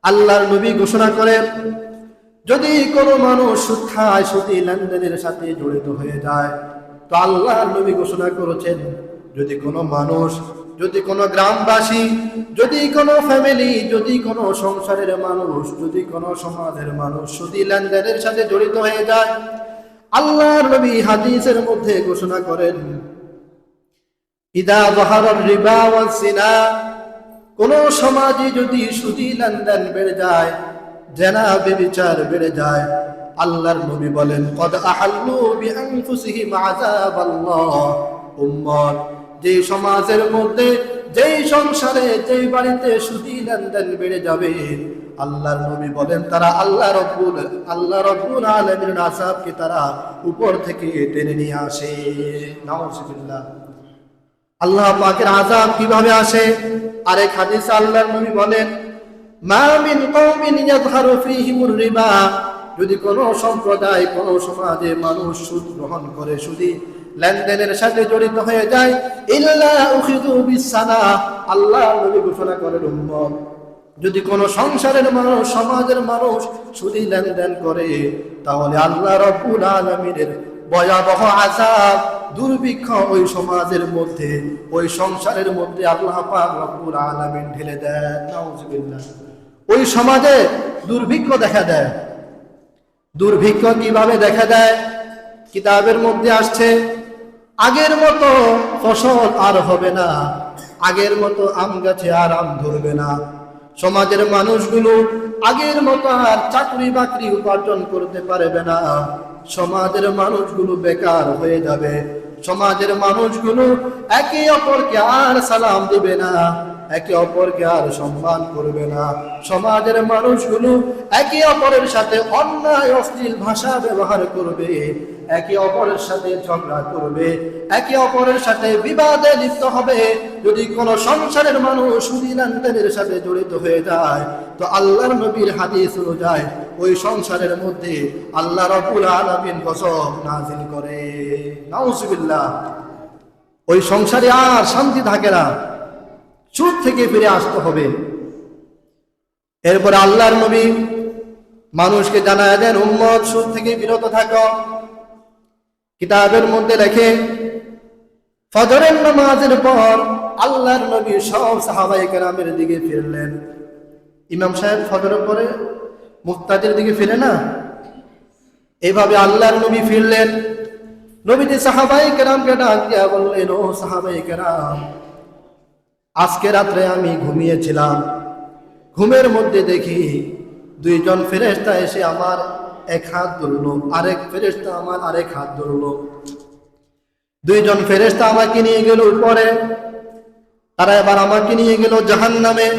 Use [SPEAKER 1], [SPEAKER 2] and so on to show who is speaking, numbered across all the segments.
[SPEAKER 1] আল্লাহর নবী ঘোষণা করেন, যদি কোনো মানুষ সুদ খায়, সুদী লেনদেনের সাথে জড়িত হয়ে যায়, তো আল্লাহর নবী ঘোষণা করেছেন, যদি কোনো মানুষ, যদি কোনো গ্রামবাসী, যদি কোনো ফ্যামিলি, যদি কোনো সংসারের মানুষ, যদি কোনো সমাজের মানুষ সুদী লেনদেনের সাথে জড়িত হয়ে যায়, আল্লাহর নবী হাদিসের মধ্যে ঘোষণা করেন, ইদা যাহারার রিবা ওয়াস জিনা, কোন সমাজে যদি সুদী লেনদেন বেড়ে যায়, জেনা ব্যভিচার বেড়ে যায়, আল্লাহর নবী বলেন, কদ আহাল্লু বিআনফুসিহিম আযাবাল্লাহ। উম্মত, যে সমাজের মধ্যে, যেই সংসারে, যেই বাড়িতে সুদী লেনদেন বেড়ে যাবে, আল্লাহর নবী বলেন, তারা আল্লাহ রব্বুল আলামিনের আযাবকে তারা উপর থেকে টেনে নিয়ে আসে। নাউযুবিল্লাহ। আল্লাহ পাকের আযাব কিভাবে আসে? আরেক হাদিসে আল্লাহর নবী বলেন, মা মিন কওমিন ইয়াযহারু ফীহিমুর রিবা, যদি কোনো সম্প্রদায়, কোনো সমাজে মানুষ সুদ গ্রহণ করে, সুদী লেনদেনের সাথে জড়িত হয়ে যায়, ইল্লা উখিযু বিসসানা, আল্লাহর নবী ঘোষণা করেন, উম্মত, যদি কোনো সংসারের মানুষ, সমাজের মানুষ সুদী লেনদেন করে, তাহলে আল্লাহ রব্বুল আলামিনের ভয়াবহ আযাব, দুর্ভিক্ষ ওই সমাজের মধ্যে, ওই সংসারের মধ্যে আল্লাহ পাক রব্বুল আলামিন ঢেলে দেন। নাউযুবিল্লাহ। ওই সমাজে দুর্ভিক্ষ দেখা দেয়। দুর্ভিক্ষ কিভাবে দেখা দেয়? কিতাবের মধ্যে আসছে, আগের মতো ফসল আর হবে না, আগের মতো আম গাছে আর আম ধরবে না, সমাজের মানুষগুলো আগের মতো আর চাকরি বাকরি উপার্জন করতে পারবে না, সমাজের মানুষগুলো বেকার হয়ে যাবে, সমাজের মানুষগুলো একে অপরকে আর সালাম দিবে না, একে অপরকে আর সম্মান করবে না, সমাজের মানুষগুলো একে অপরের সাথে অন্যায় অশ্লীল ভাষা ব্যবহার করবে, একে অপরের সাথে ঝগড়া করবে, একে অপরের সাথে বিবাদে লিপ্ত হবে। যদি কোনো সংসারের মানুষ সুদী লেনদেনের সাথে জড়িত হয়ে যায়, তো আল্লাহর নবীর হাদিস অনুযায়ী ওই সংসারের মধ্যে আল্লাহ রাব্বুল আলামিন গজব নাযিল করে। নাউযুবিল্লাহ। ওই সংসারে আর শান্তি থাকে না, সুদ থেকে ফিরে আসতে হবে। এরপর আল্লাহর নবী মানুষকে জানায় দেন, উম্মত, সুদ থেকে বিরত থাকো। কিতাবের মধ্যে লেখে, ফজরের নামাজের পর আল্লাহর নবী সব সাহাবায়ে কেরামের দিকে ফিরলেন। ইমাম সাহেব ফজরের পরে মুক্তাদির দিকে ফিরে না, এইভাবে আল্লাহর নবী ফিরলেন। নবীজি সাহাবায়ে কেরামকে ডাক দিয়া বললেন, ও সাহাবায়ে কেরাম, আজকে রাত্রে আমি ঘুমিয়েছিলাম, ঘুমের মধ্যে দেখি দুইজন ফেরেশতা এসে আমার এক হাত ধরলো, আরেক ফেরেশতা আমার আরেক হাত ধরলো। দুইজন ফেরেশতা আমাকে নিয়ে গেল উপরে, তারা এবার আমাকে নিয়ে গেল জাহান্নামে।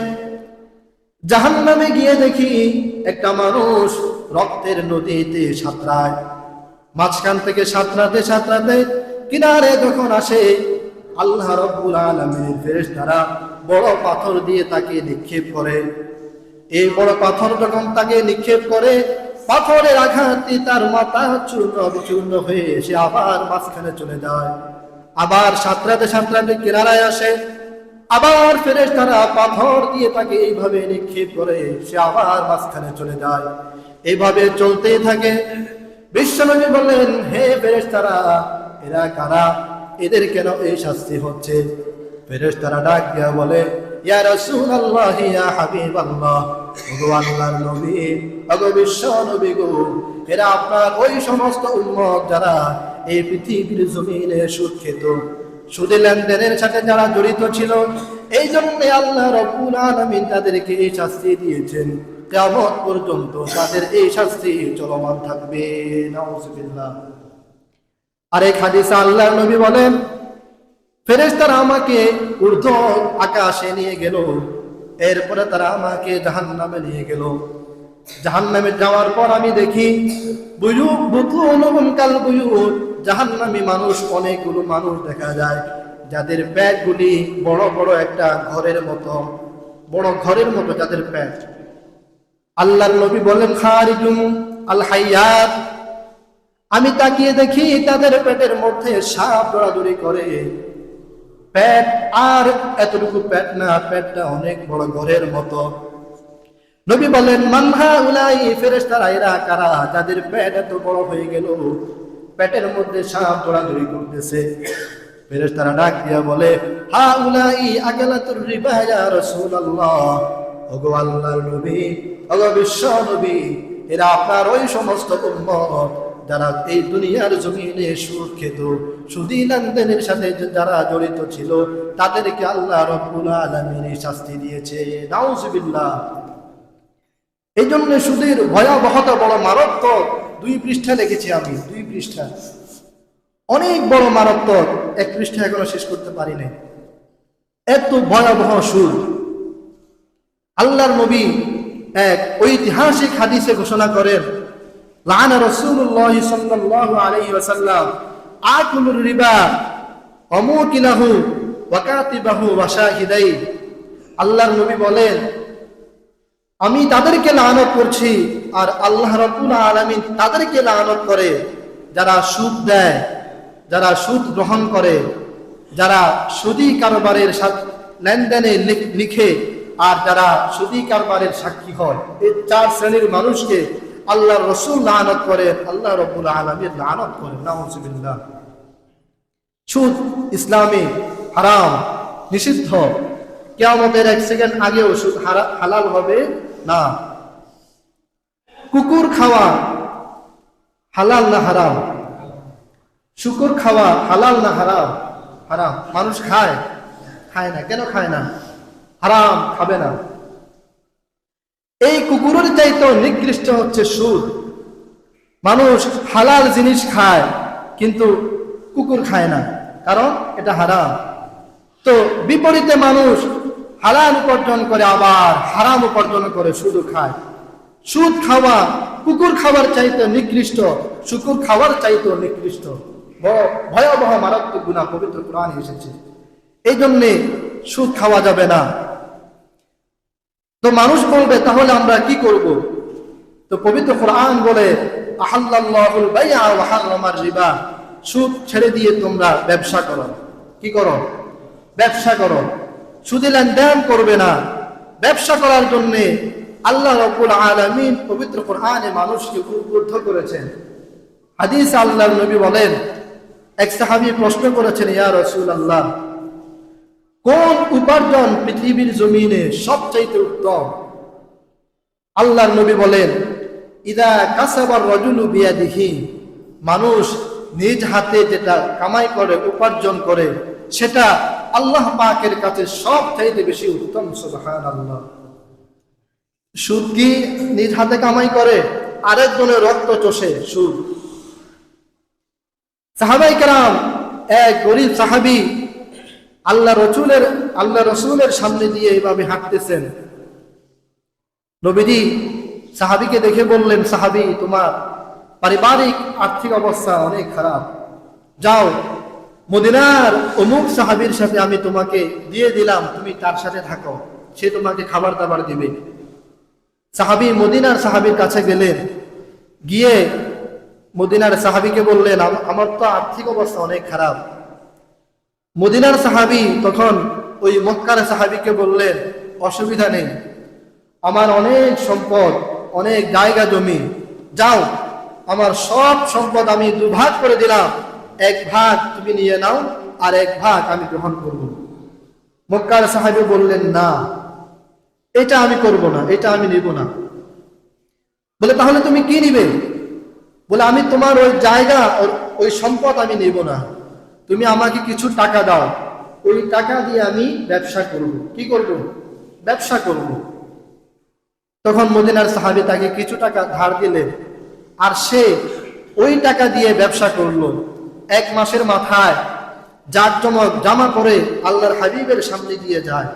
[SPEAKER 1] জাহান্নামে গিয়ে দেখি একটা মানুষ রক্তের নদীতে সাঁতরায়, মাঝখান থেকে সাঁতরাতে সাঁতরাতে কিনারে যখন আসে, আল্লাহ রাব্বুল আলামিনের ফেরেশতারা বড় পাথর দিয়ে তাকে নিক্ষেপ করে। এই বড় পাথর যখন তাকে নিক্ষেপ করে, পাথরের আঘাতে তার মাথা চূর্ণ বিচূর্ণ হয়ে সে আবার মাঝখানে চলে যায়। আবার সাঁতরাতে সাঁতরাতে কিনারায় আসে, আবার ফেরেশতারা পাথর দিয়ে তাকে এইভাবে নিক্ষেপ করে, সে আবার মাঝখানে চলে যায়। এইভাবে চলতেই থাকে। বিশ্বনবী বললেন, হে ফেরেশতারা, এরা কারা? এদের কেন এই শাস্তি হচ্ছে? ফেরেশতারা ডাক দিয়া বলে, ইয়া রাসূলুল্লাহ, ইয়া হাবিবাল্লাহ, ওগো আল্লাহর নবী, ওগো বিশ্ব নবী গো, এরা আপনার ওই সমস্ত উম্মত যারা এই পৃথিবীর জমিনে সুদ খেত, সুদী লেনদেনের সাথে যারা জড়িত ছিল, এই জন্য আল্লাহ রাব্বুল আলামিন তাদেরকে এই শাস্তি দিয়েছেন। কিয়ামত পর্যন্ত তাদের এই শাস্তি চলমান থাকবে। নাউযুবিল্লাহ। আরেক হাদিসে আল্লাহর নবী বলেন, ফেরেশতারা আমাকে ঊর্ধ্ব আকাশে নিয়ে গেল, এরপরে তারা আমাকে জাহান্নামে নিয়ে গেল। জাহান্নামে যাওয়ার পর আমি দেখি বুতুনুহুম কাল বুয়ুত, জাহান্নামী মানুষ, অনেকগুলো মানুষ দেখা যায় যাদের পেটগুলি বড় বড় একটা ঘরের মতো, বড় ঘরের মতো যাদের পেট। আল্লাহর নবী বলেন, খারিজুম আল হাইয়াত, আমি তাকিয়ে দেখি তাদের পেটের মধ্যে সাপ দৌড়াদৌড়ি করে। পেট আর এতটুকু পেট না, পেটটা অনেক বড় ঘরের মতো। নবী বলেন, মান হাউলাই, ফেরেশতারা এরা কারা যাদের পেট এত বড় হয়ে গেল, পেটের মধ্যে সাপ দৌড়াদৌড়ি করতেছে। ফেরেশতারা ডাক দিয়া বলে, হাউলাই আকালাতুর রিবা ইয়া রাসূলুল্লাহ, ওগো আল্লাহর নবী, ওগো বিশ্ব নবী, এরা আপনার ওই সমস্ত উম্মত যারা এই দুনিয়ার জমিনে সুদ খেত, সুদী লেনদেনের সাথে যারা জড়িত ছিল, তাদেরকে আল্লাহ রাব্বুল আলামিন শাস্তি দিয়েছে। নাউজুবিল্লাহ। এই জন্য সুদের ভয়াবহতা বড় মারাত্মক। 2 পৃষ্ঠা লিখেছি আমি, 2 পৃষ্ঠা, অনেক বড় মারাত্মক। 1 পৃষ্ঠা এখনো শেষ করতে পারি নাই, এত ভয়াবহ সুদ। আল্লাহর নবী এক ঐতিহাসিক হাদিসে ঘোষণা করেন, লাআনা রাসূলুল্লাহ সাল্লাল্লাহু আলাইহি ওয়াসাল্লাম আকুলুর রিবা ওয়া মুকিলাহু ওয়া কাতিবাহু ওয়া শাহিদাই। আল্লাহর নবী বলেন, আমি তাদেরকে লানত করছি আর আল্লাহ রাব্বুল আলামিন তাদেরকে লানত করে যারা সুদ দেয়, যারা সুদ গ্রহণ করে, যারা সুদী কারবারের লেনদেনে লিখে, আর যারা সুদী কারবারের সাক্ষী হয়। এই 4 শ্রেণীর মানুষকে আল্লাহর রাসূল লানত করেন, আল্লাহ রাব্বুল আলামিন লানত করেন। নাউজুবিল্লাহ। সুদ ইসলামে হারাম, নিষিদ্ধ। কিয়ামতের 1 সেকেন্ড আগেও সুদ হালাল হবে না। কুকুর খাওয়া হালাল না হারাম? শুকর খাওয়া হালাল না হারাম? হারাম। মানুষ খায়? খায় না। কেন খায় না? হারাম, খাবে না। এই কুকুরের চাইতেও নিকৃষ্ট হচ্ছে সুদ। মানুষ হালাল জিনিস খায় কিন্তু কুকুর খায় না, কারণ এটা হারাম। তো বিপরীতে মানুষ হালাল উপার্জন করে আবার হারাম উপার্জন করে, সুদ খায়। সুদ খাওয়া কুকুর খাওয়ার চাইতে নিকৃষ্ট, শুকর খাওয়ার চাইতে নিকৃষ্ট। ভয়াবহ মারাত্মক গুনাহ পবিত্র কোরআনে এসেছে। এই জন্যে সুদ খাওয়া যাবে না। তো মানুষ বলবে, তাহলে আমরা কি করব? তো পবিত্র কোরআন বলে, আহাল্লাল্লাহুল বাই'a ওয়া হারামার রিবা, সুদ ছেড়ে দিয়ে তোমরা ব্যবসা করো। কি করো? ব্যবসা করো। সুদে লেনদেন করবে না। ব্যবসা করার জন্য আল্লাহ রাব্বুল আলামিন পবিত্র কোরআনে মানুষকে উদ্বুদ্ধ করেছেন। হাদিস আল্লাহর নবী বলেন, এক সাহাবী প্রশ্ন করেছেন, ইয়া রাসূলুল্লাহ, কোন উপার্জন পৃথিবীর জমিনে সবচেয়ে উত্তম? আল্লাহর নবী বলেন, ইদা কাসাবার রাজুলু বিয়াদিহি, মানুষ নিজ হাতে যেটা কামাই করে, উপার্জন করে, সেটা আল্লাহ পাকের কাছে সবচেয়ে বেশি উত্তম। সুবহানাল্লাহ। সুদ কি নিজ হাতে কামাই করে? আরেকজনের রক্ত চষে সুদ। সাহাবায়ে কেরাম, এক গরীব সাহাবী আল্লাহ রসুলের সামনে দিয়ে এইভাবে হাঁটতেছেন। নবীজি সাহাবীকে দেখে বললেন, সাহাবী, তোমার পারিবারিক আর্থিক অবস্থা অনেক খারাপ, যাও মদিনার অমুক সাহাবীর সাথে আমি তোমাকে দিয়ে দিলাম, তুমি তার সাথে থাকো, সে তোমাকে খাবার দাবার দিবে। সাহাবী মদিনার সাহাবীর কাছে গেলেন, গিয়ে মদিনার সাহাবীকে বললেন, আমার তো আর্থিক অবস্থা অনেক খারাপ। মদিনার সাহাবী তখন ওই মক্কার সাহাবীকে বললেন, অসুবিধা নেই, আমার অনেক সম্পদ, অনেক জায়গা জমি, যাও আমার সব সম্পদ আমি 2 ভাগ করে দিলাম, 1 ভাগ তুমি নিয়ে নাও আর 1 ভাগ আমি গ্রহণ করব। মক্কার সাহাবী বললেন, না, এটা আমি করব না, এটা আমি নিব না। বলে, তাহলে তুমি কি নিবে? বলে, আমি তোমার ওই জায়গা, ওই সম্পদ আমি নিব না, তুমি আমাকে কিছু টাকা দাও, ওই টাকা দিয়ে আমি ব্যবসা করব। কি করব? ব্যবসা করব। তখন মদিনার সাহাবী তাকে কিছু টাকা ধার দিলেন, আর সে ওই টাকা দিয়ে ব্যবসা করলো। 1 মাসের মাথায় জাঁকজমক জামা পরে আল্লাহর হাবিবের সামনে দিয়ে যায়।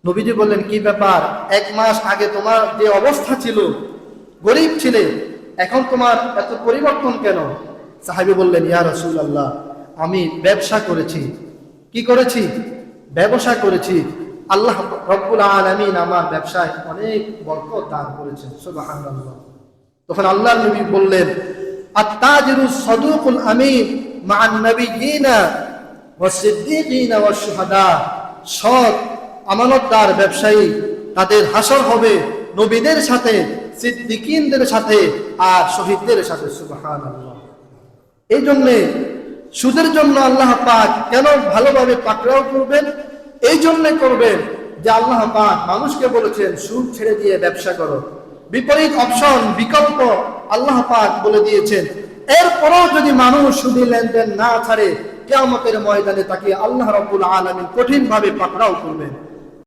[SPEAKER 1] নবীজি বললেন, কি ব্যাপার? 1 মাস আগে তোমার যে অবস্থা ছিল, গরিব ছিলে, এখন তোমার এত পরিবর্তন কেন? সাহাবী বললেন, ইয়া রাসূলুল্লাহ, আমি ব্যবসা করেছি। কি করেছি? ব্যবসা করেছি। আল্লাহ রাব্বুল আলামিন আমার ব্যবসায় অনেক বরকত দান করেছেন। সুবহানাল্লাহ। তখন আল্লাহর নবী বললেন, আত-তাজিরুস সাদুকুল আমিন মা'আন নাবিয়্যিনা ওয়াস সিদ্দীকিনা ওয়াশ শুহাদা, সৎ আমানতদার ব্যবসায়ী, তাদের হাসর হবে নবীদের সাথে, সিদ্দিকিনদের সাথে, আর শহীদদের সাথে। সুবহানাল্লাহ। এই জন্যে সুদের জন্য আল্লাহ পাক কেন ভালোভাবে পাকড়াও করবেন? এই জন্য করবেন যে আল্লাহ পাক মানুষকে বলেছেন সুদ ছেড়ে দিয়ে ব্যবসা করো। বিপরীত অপশন, বিকল্প আল্লাহ পাক বলে দিয়েছেন। এরপরও যদি মানুষ সুদী লেনদেন না ছাড়ে, কিয়ামতের ময়দানে তাকে আল্লাহ রাব্বুল আলামিন কঠিন ভাবে পাকড়াও করবেন।